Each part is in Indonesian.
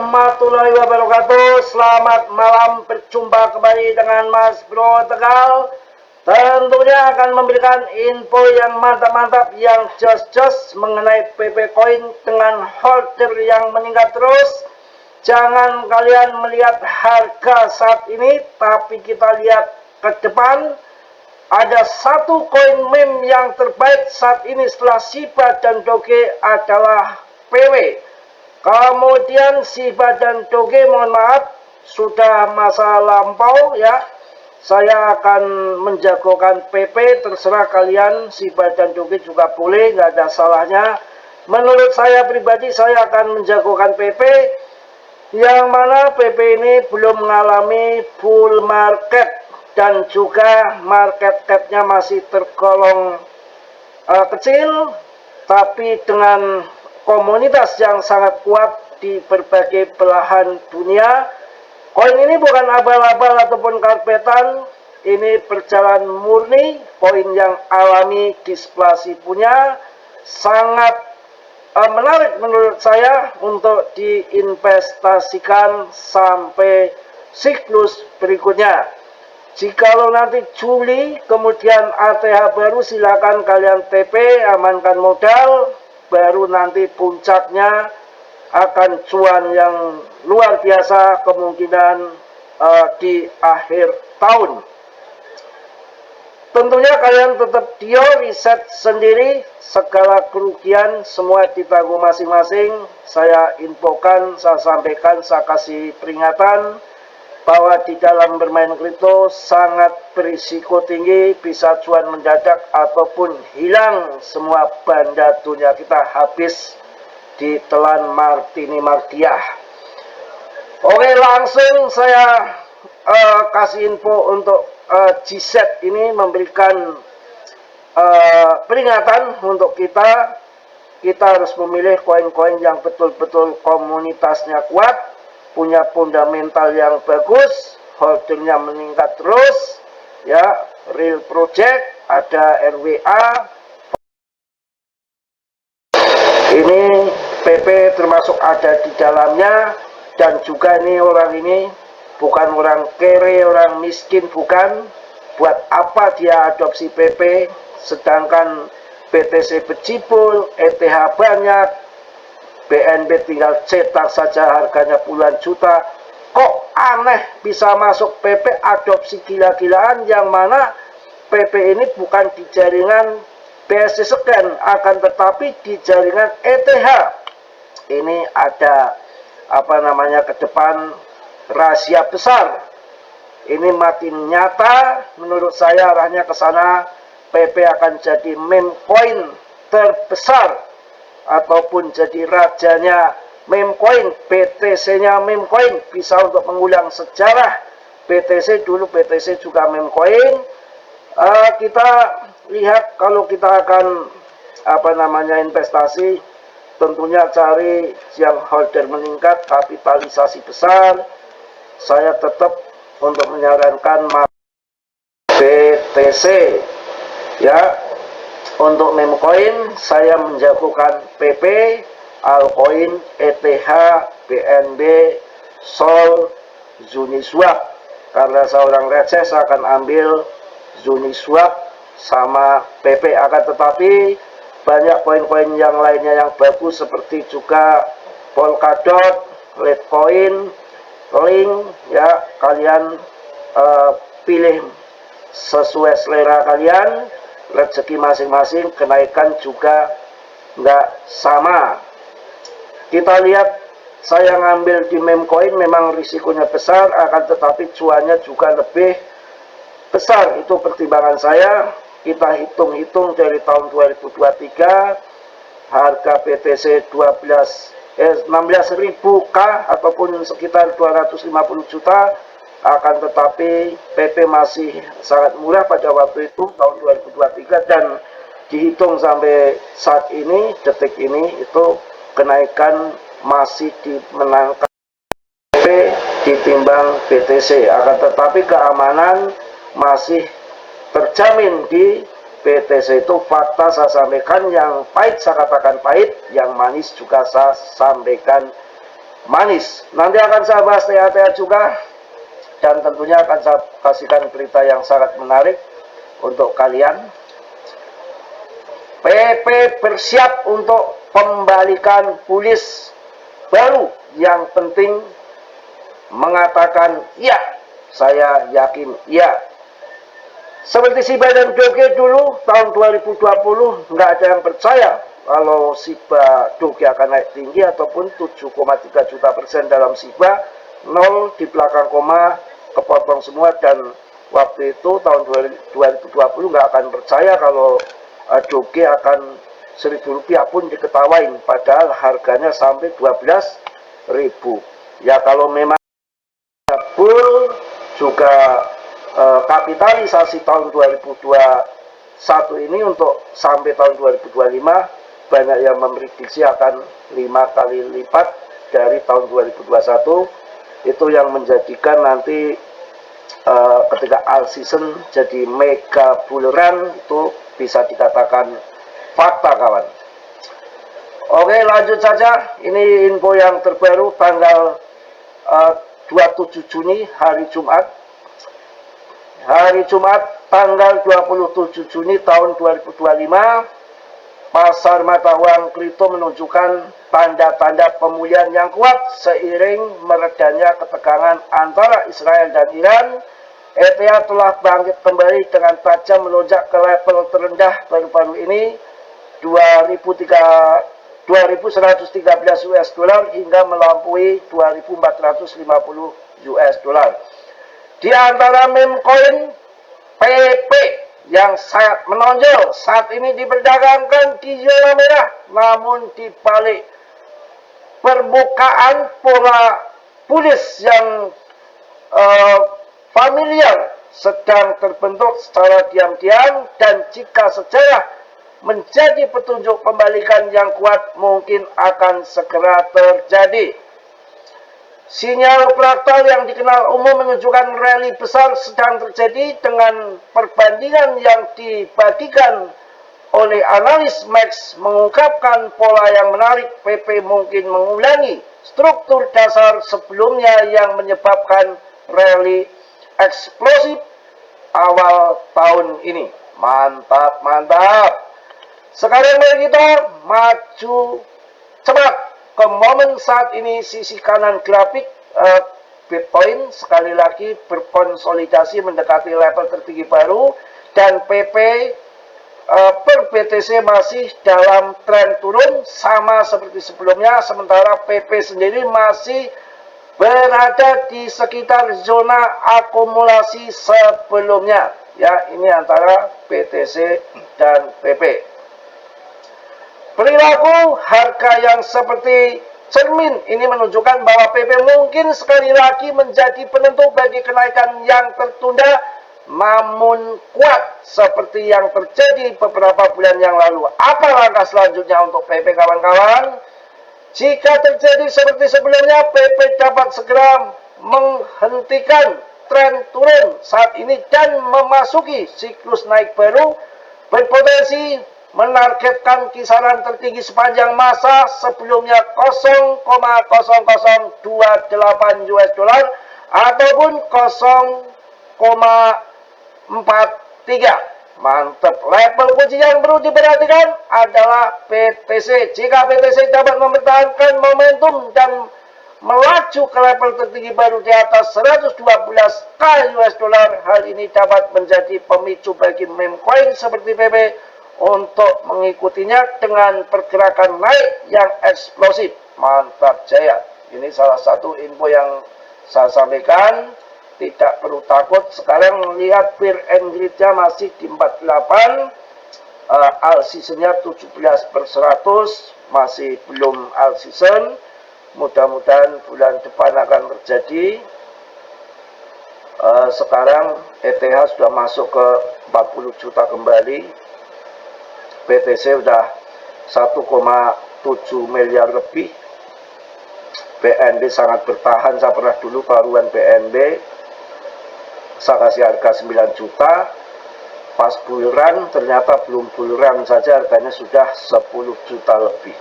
warahmatullahi wabarakatuh. Selamat malam, berjumpa kembali dengan Mas Bro Tegal. Tentunya akan memberikan info yang mantap-mantap, yang jos-jos mengenai PP Coin dengan holder yang meningkat terus. Jangan kalian melihat harga saat ini, tapi kita lihat ke depan. Ada satu koin meme yang terbaik saat ini setelah Shiba dan Doge adalah PW. Kemudian Shiba dan Doge, mohon maaf, sudah masa lampau ya. Saya akan menjagokan PP, terserah kalian. Shiba dan Doge juga boleh, nggak ada salahnya. Menurut saya pribadi, saya akan menjagokan PP, yang mana PP ini belum mengalami bull market dan juga market cap-nya masih tergolong kecil, tapi dengan komunitas yang sangat kuat di berbagai belahan dunia. Koin ini bukan abal-abal ataupun karpetan, ini berjalan murni, koin yang alami, displasi punya, sangat menarik menurut saya untuk diinvestasikan sampai siklus berikutnya. Jikalau nanti Juli kemudian ATH baru, silakan kalian TP, amankan modal, baru nanti puncaknya akan cuan yang luar biasa kemungkinan di akhir tahun. Tentunya kalian tetap riset sendiri, segala kerugian semua ditanggung masing-masing. Saya infokan, saya sampaikan, saya kasih peringatan bahwa di dalam bermain kripto sangat berisiko tinggi, bisa cuan mendadak ataupun hilang semua banda dunia kita habis ditelan Martini Mardiah. Oke, langsung saya kasih info untuk GZ ini, memberikan peringatan untuk kita. Kita harus memilih koin-koin yang betul-betul komunitasnya kuat, punya fundamental yang bagus, holdernya meningkat terus, ya, real project, ada RWA. Ini PP termasuk ada di dalamnya, dan juga ini orang ini bukan orang kere, orang miskin, bukan. Buat apa dia adopsi PP, sedangkan BTC berjibul, ETH banyak, BNB tinggal cetak saja harganya puluhan juta. Kok aneh bisa masuk PP adopsi gila-gilaan, yang mana PP ini bukan di jaringan BSC Scan, akan tetapi di jaringan ETH. Ini ada ke depan rahasia besar. Ini mati nyata, menurut saya arahnya ke sana. PP akan jadi meme coin terbesar, ataupun jadi rajanya meme coin. BTC-nya meme coin, bisa untuk mengulang sejarah BTC. Dulu BTC juga meme coin. Kita lihat, kalau kita akan investasi, tentunya cari yang holder meningkat, kapitalisasi besar. Saya tetap untuk menyarankan BTC ya. Untuk meme coin saya menjagokan PP, Alcoin, ETH, BNB, Sol, Uniswap. Karena seorang receh, saya akan ambil Uniswap sama PP. Akan tetapi banyak koin-koin yang lainnya yang bagus, seperti juga Polkadot, Litecoin, Link, ya. Kalian pilih sesuai selera kalian, rezeki masing-masing, kenaikan juga nggak sama. Kita lihat, saya ngambil di meme coin memang risikonya besar, akan tetapi cuannya juga lebih besar. Itu pertimbangan saya. Kita hitung-hitung dari tahun 2023, harga BTC 16.000K ataupun sekitar 250 juta. Akan tetapi PP masih sangat murah pada waktu itu, tahun 2023, dan dihitung sampai saat ini, detik ini, itu kenaikan masih dimenangkan PP ditimbang BTC. Akan tetapi keamanan masih terjamin di BTC. Itu fakta saya sampaikan. Yang pahit saya katakan pahit, yang manis juga saya sampaikan manis. Nanti akan saya bahas THR juga, dan tentunya akan saya kasihkan berita yang sangat menarik untuk kalian. PP bersiap untuk pembalikan polis baru, yang penting mengatakan iya. Saya yakin iya. Seperti Shiba dan Doge dulu tahun 2020, nggak ada yang percaya kalau Shiba Doge akan naik tinggi, ataupun 7,3 juta % dalam Shiba, 0 di belakang koma kepotong semua. Dan waktu itu tahun 2020 nggak akan percaya kalau Doge akan Rp1.000 pun diketawain, padahal harganya sampai 12.000. Ya kalau memang bull juga kapitalisasi tahun 2021 ini untuk sampai tahun 2025, banyak yang memprediksi akan 5 kali lipat dari tahun 2021. Itu yang menjadikan nanti ketika all season jadi mega bull run, itu bisa dikatakan fakta, kawan. Oke, lanjut saja. Ini info yang terbaru tanggal 27 Juni, hari Jumat. Hari Jumat tanggal 27 Juni tahun 2025, pasar mata uang kripto menunjukkan tanda-tanda pemulihan yang kuat seiring meredanya ketegangan antara Israel dan Iran. ETH telah bangkit kembali dengan tajam, melonjak ke level terendah baru-baru ini 2.113 US dollar hingga melampaui 2.450 US dollar. Di antara meme coin, PP yang sangat menonjol saat ini diperdagangkan di zona merah, namun di balik permukaan pola bullish yang familiar sedang terbentuk secara diam-diam, dan jika sejarah menjadi petunjuk pembalikan yang kuat, mungkin akan segera terjadi. Sinyal fraktal yang dikenal umum menunjukkan rally besar sedang terjadi, dengan perbandingan yang dibagikan oleh analis Max mengungkapkan pola yang menarik. PP mungkin mengulangi struktur dasar sebelumnya yang menyebabkan rally eksplosif awal tahun ini. Mantap, mantap. Sekarang mari kita maju cepat ke momen saat ini. Sisi kanan grafik, Bitcoin sekali lagi berkonsolidasi mendekati level tertinggi baru, dan PP per BTC masih dalam tren turun sama seperti sebelumnya, sementara PP sendiri masih berada di sekitar zona akumulasi sebelumnya. Ya, ini antara BTC dan PP. Perilaku harga yang seperti cermin ini menunjukkan bahwa PP mungkin sekali lagi menjadi penentu bagi kenaikan yang tertunda namun kuat seperti yang terjadi beberapa bulan yang lalu. Apa langkah selanjutnya untuk PP, kawan-kawan? Jika terjadi seperti sebelumnya, PP dapat segera menghentikan tren turun saat ini dan memasuki siklus naik baru, berpotensi menargetkan kisaran tertinggi sepanjang masa sebelumnya 0,0028 US dollar ataupun 0,43. Mantap. Level kunci yang perlu diperhatikan adalah BTC. Jika BTC dapat mempertahankan momentum dan melaju ke level tertinggi baru di atas 112k US dollar, hal ini dapat menjadi pemicu bagi meme coin seperti PP untuk mengikutinya dengan pergerakan naik yang eksplosif. Mantap jaya. Ini salah satu info yang saya sampaikan. Tidak perlu takut. Sekarang lihat peer and greed-nya masih di 48, all season-nya 17/100, masih belum all season. Mudah-mudahan bulan depan akan terjadi. Sekarang ETH sudah masuk ke 40 juta kembali. BTC sudah 1,7 miliar lebih. BNB sangat bertahan. Saya pernah dulu paruan BNB, saya kasih harga 9 juta. Pas bulan ternyata belum bulan saja harganya sudah 10 juta lebih.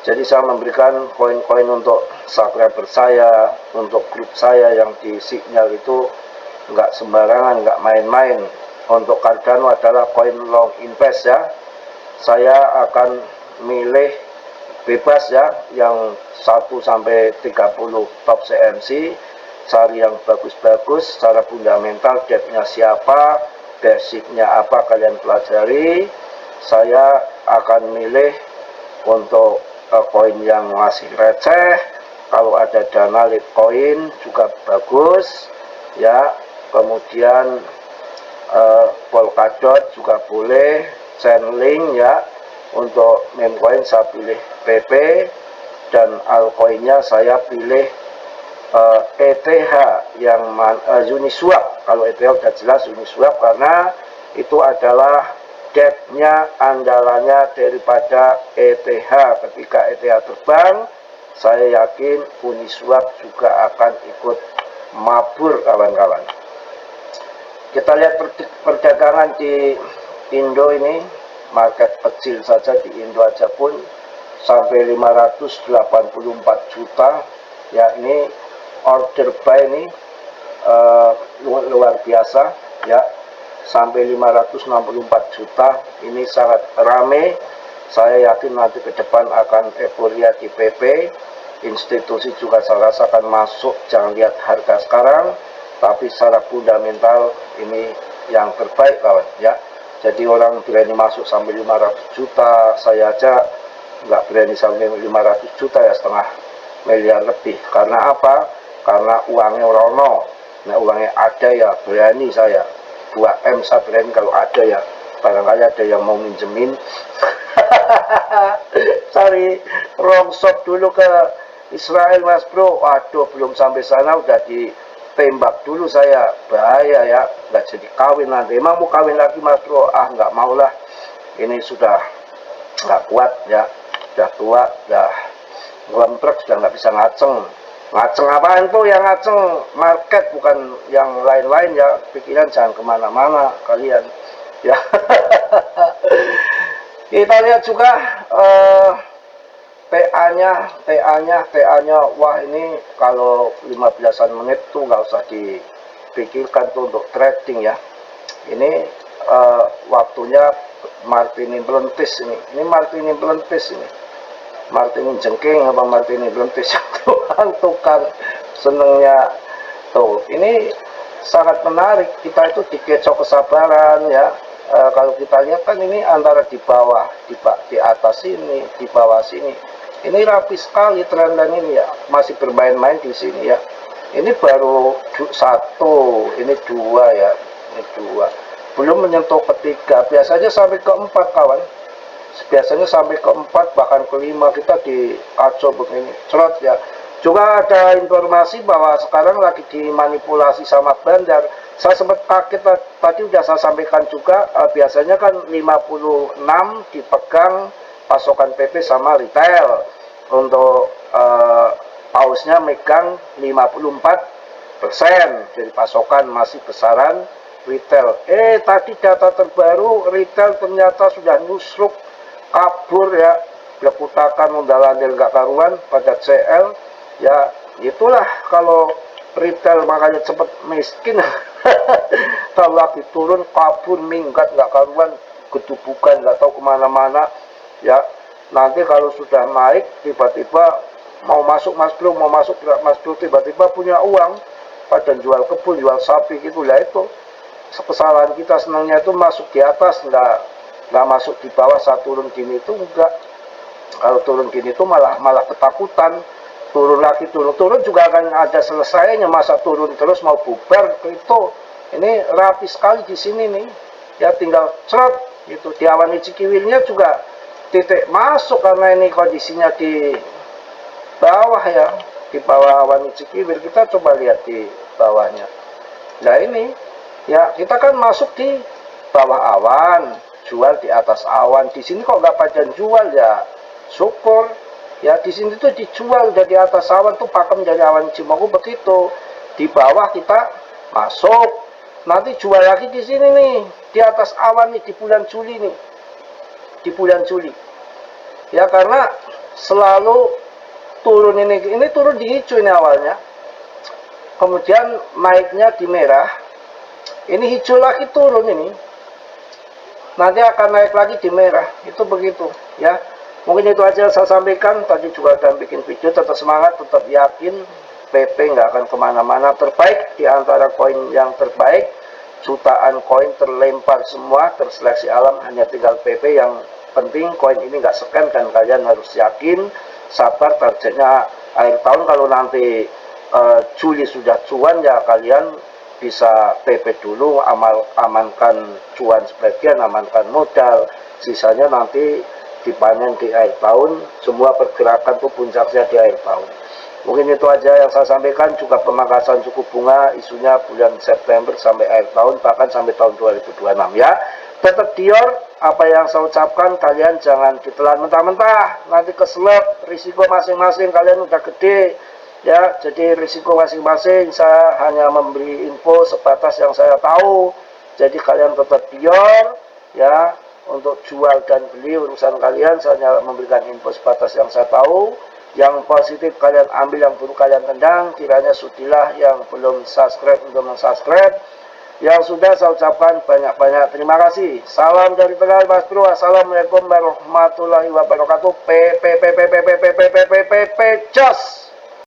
Jadi saya memberikan koin-koin untuk subscriber saya, untuk grup saya yang di Signal itu nggak sembarangan, nggak main-main. Untuk Cardano adalah koin long invest ya. Saya akan milih bebas ya, yang 1 sampai 30 top CMC, cari yang bagus-bagus, secara fundamental, depth-nya siapa, basicnya apa kalian pelajari. Saya akan milih untuk koin yang masih receh. Kalau ada dana Litecoin juga bagus ya, kemudian Polkadot juga boleh, Chainlink ya. Untuk meme coin saya pilih PP, dan altcoinnya saya pilih ETH yang Uniswap. Kalau ETH udah jelas Uniswap, karena itu adalah depth-nya, andalannya daripada ETH. Ketika ETH terbang, saya yakin Uniswap juga akan ikut mabur kawan-kawan. Kita lihat perdagangan di Indo ini, market kecil saja di Indo aja pun sampai 584 juta ya. Ini order buy ini luar biasa ya, sampai 564 juta. Ini sangat rame. Saya yakin nanti ke depan akan euforia di PP. Institusi juga saya rasa akan masuk. Jangan lihat harga sekarang, tapi secara fundamental ini yang terbaik kawan ya. Jadi orang berani masuk sampai 500 juta, saya aja nggak berani sampai 500 juta ya, setengah miliar lebih. Karena apa? Karena uangnya rono. Nah, uangnya ada ya berani saya. 2M saya berani kalau ada ya. Barangkali ada yang mau minjemin. Cari rongsok dulu ke Israel Mas Bro. Waduh, belum sampai sana udah ditembak dulu saya. Bahaya ya, nggak jadi kawin nanti. Emang mau kawin lagi Mas Bro? Ah, nggak mau lah. Ini sudah nggak kuat ya. Sudah tua, udah ngelemprek, sudah nggak bisa ngaceng. Ngaceng apaan tuh? Yang ngaceng market, bukan yang lain-lain ya. Pikiran jangan kemana-mana kalian ya. Kita lihat juga PA-nya, wah ini kalau 15-an menit tuh nggak usah dipikirkan tuh untuk trading ya. Ini waktunya Martini Blentis ini. Ini Martini Blentis ini. Martini jengking apa Martini Blentis, tukang senengnya tuh. Ini sangat menarik. Kita itu dikecok kesabaran ya. Kalau kita lihat kan ini antara di bawah, di atas sini, di bawah sini. Ini rapi sekali trendan ini ya. Masih bermain-main di sini ya. Ini baru 1, ini 2 ya. Ini 2. Belum menyentuh ketiga. Biasanya sampai ke 4 kawan. Biasanya sampai ke 4 bahkan ke 5 kita dikacau begini cerot ya. Juga ada informasi bahwa sekarang lagi dimanipulasi sama bandar. Saya sempat kaget tadi, udah saya sampaikan juga, biasanya kan 56 dipegang pasokan PP sama retail. Untuk pausnya megang 54%, jadi pasokan masih besaran retail. Tadi data terbaru retail ternyata sudah nyusruk, kabur ya, belekutakan mondal-ondel gak karuan pada CL ya. Itulah kalau retail, makanya cepet miskin. Kalau lagi turun kabur, minggat gak karuan, gedubukan gak tahu kemana-mana ya. Nanti kalau sudah naik tiba-tiba mau masuk Mas Bro, mau masuk Mas Bro, tiba-tiba punya uang pada jual kebun, jual sapi gitu lah. Itu kesalahan kita, senangnya itu masuk di atas, nggak masuk di bawah. Saat turun gini itu enggak. Kalau turun gini itu malah ketakutan. Turun lagi, turun juga akan ada selesainya. Masa turun terus mau bubar itu. Ini rapi sekali di sini nih ya, tinggal cerot gitu. Di awan Cikiwirnya juga titik masuk, karena ini kondisinya di bawah ya, di bawah awan Cikiwir. Kita coba lihat di bawahnya. Nah ini ya, kita kan masuk di bawah awan, jual di atas awan. Di sini kok nggak pada jual ya, syukur ya. Di sini tuh dijual dari atas awan tuh, pakem dari awan Cimogu begitu. Di bawah kita masuk, nanti jual lagi di sini nih, di atas awan nih, di bulan Juli nih, di bulan Juli ya. Karena selalu turun. Ini turun di hijau ini awalnya, kemudian naiknya di merah, ini hijau lagi turun, ini nanti akan naik lagi di merah, itu begitu ya. Mungkin itu aja saya sampaikan. Tadi juga udah bikin video. Tetap semangat, tetap yakin PP nggak akan kemana-mana. Terbaik di antara koin yang terbaik, jutaan koin terlempar semua, terseleksi alam, hanya tinggal PP. Yang penting koin ini nggak scam, dan kalian harus yakin, sabar. Targetnya akhir tahun. Kalau nanti Juli sudah cuan, ya kalian bisa PP dulu, amankan cuan sebagian, amankan modal, sisanya nanti dipanen di akhir tahun. Semua pergerakan itu puncaknya di akhir tahun. Mungkin itu aja yang saya sampaikan. Juga pemangkasan suku bunga, isunya bulan September sampai akhir tahun, bahkan sampai tahun 2026 ya. Tetap Dior, apa yang saya ucapkan, kalian jangan ditelan mentah-mentah, nanti keselip. Risiko masing-masing kalian udah gede ya, jadi risiko masing-masing. Saya hanya memberi info sebatas yang saya tahu. Jadi kalian tetap Dior ya. Untuk jual dan beli urusan kalian, saya hanya memberikan info sebatas yang saya tahu. Yang positif kalian ambil, yang buruk kalian tendang. Kiranya sudilah yang belum subscribe untuk mensubscribe. Yang sudah, saya ucapkan banyak-banyak terima kasih. Salam dari Tegal Mas Bro. Assalamualaikum warahmatullahi wabarakatuh. Jos.